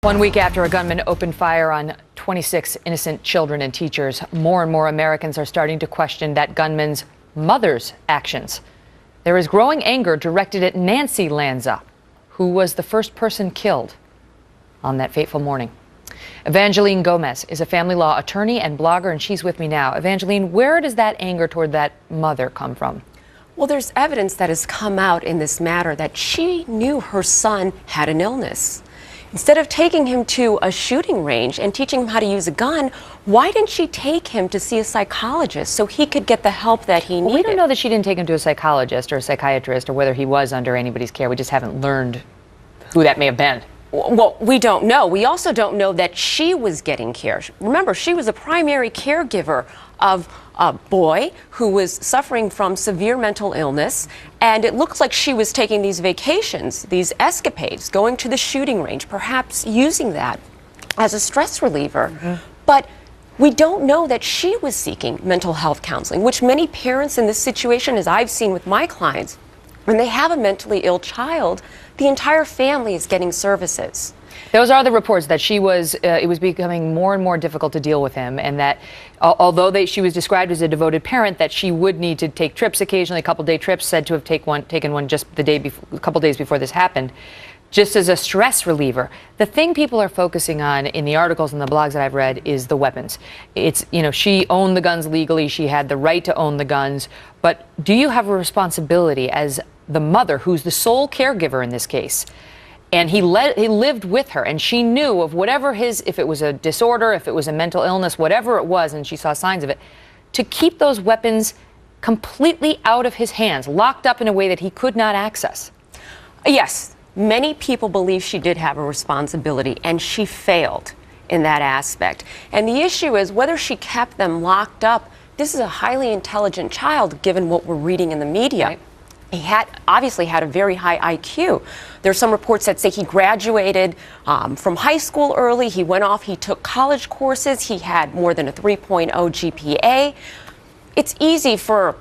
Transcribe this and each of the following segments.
1 week after a gunman opened fire on 26 innocent children and teachers, more and more Americans are starting to question that gunman's mother's actions. There is growing anger directed at Nancy Lanza, who was the first person killed on that fateful morning. Evangeline Gomez is a family law attorney and blogger, and she's with me now. Evangeline, where does that anger toward that mother come from? Well, there's evidence that has come out in this matter that she knew her son had an illness. Instead of taking him to a shooting range and teaching him how to use a gun, why didn't she take him to see a psychologist so he could get the help that he needed? Well, we don't know that she didn't take him to a psychologist or a psychiatrist or whether he was under anybody's care. We just haven't learned who that may have been. Well, we don't know. We also don't know that she was getting care. Remember, she was a primary caregiver of a boy who was suffering from severe mental illness, and it looks like she was taking these vacations, these escapades, going to the shooting range, perhaps using that as a stress reliever. But we don't know that she was seeking mental health counseling, which many parents in this situation, as I've seen with my clients, when they have a mentally ill child, the entire family is getting services. Those are the reports that she was, it was becoming more and more difficult to deal with him, and that although she was described as a devoted parent, that she would need to take trips occasionally, a couple-day trips, said to have taken one just the day before, a couple days before this happened, just as a stress reliever. The thing people are focusing on in the articles and the blogs that I've read is the weapons. It's, you know, she owned the guns legally, she had the right to own the guns, but do you have a responsibility as the mother, who's the sole caregiver in this case? And he lived with her, and she knew of whatever if it was a disorder, if it was a mental illness, whatever it was, and she saw signs of it, to keep those weapons completely out of his hands, locked up in a way that he could not access. Yes, many people believe she did have a responsibility, and she failed in that aspect. And the issue is whether she kept them locked up. This is a highly intelligent child, given what we're reading in the media. Right. He obviously had a very high IQ. There's some reports that say he graduated from high school early. He went off, he took college courses. He had more than a 3.0 GPA. It's easy for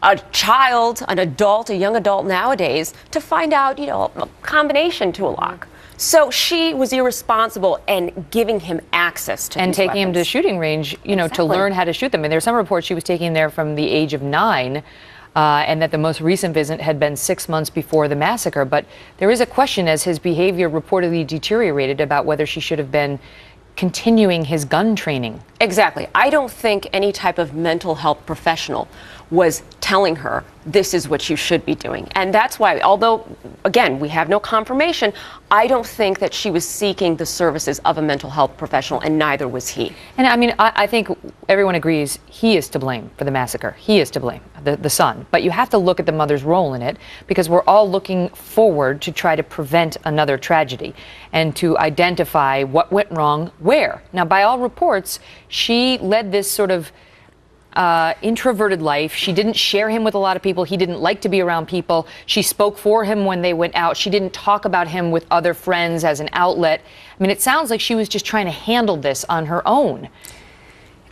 a child, an adult, a young adult nowadays to find out, you know, a combination to a lock. So she was irresponsible in giving him access to and these taking him to weapons. the shooting range, you know, Exactly. to learn how to shoot them. And there's some reports she was taking there from the age of 9. And that the most recent visit had been 6 months before the massacre. But there is a question, as his behavior reportedly deteriorated, about whether she should have been continuing his gun training. Exactly. I don't think any type of mental health professional was telling her this is what you should be doing. And that's why, although, again, we have no confirmation, I don't think that she was seeking the services of a mental health professional, and neither was he. And I mean, I think everyone agrees he is to blame for the massacre. He is to blame, the son. But you have to look at the mother's role in it, because we're all looking forward to try to prevent another tragedy and to identify what went wrong where. Now, by all reports, she led this sort of introverted life. She didn't share him with a lot of people. He didn't like to be around people. She spoke for him when they went out. She didn't talk about him with other friends as an outlet. I mean, it sounds like she was just trying to handle this on her own.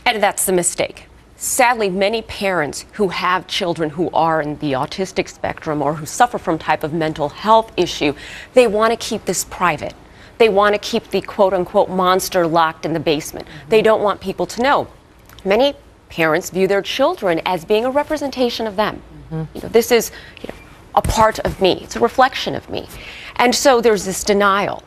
And that's the mistake. Sadly, many parents who have children who are in the autistic spectrum or who suffer from type of mental health issue, they want to keep this private. They want to keep the quote-unquote monster locked in the basement. They don't want people to know. Many parents view their children as being a representation of them. You know, this is, you know, a part of me. It's a reflection of me. And so there's this denial.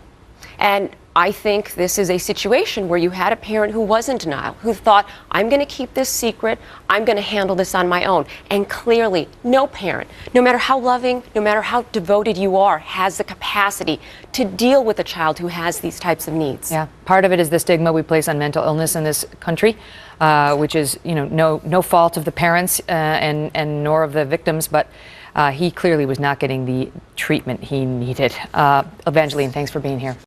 And I think this is a situation where you had a parent who was in denial, who thought, I'm going to keep this secret, I'm going to handle this on my own. And clearly, no parent, no matter how loving, no matter how devoted you are, has the capacity to deal with a child who has these types of needs. Yeah, part of it is the stigma we place on mental illness in this country, which is, you know, no fault of the parents and nor of the victims, but he clearly was not getting the treatment he needed. Evangeline, thanks for being here.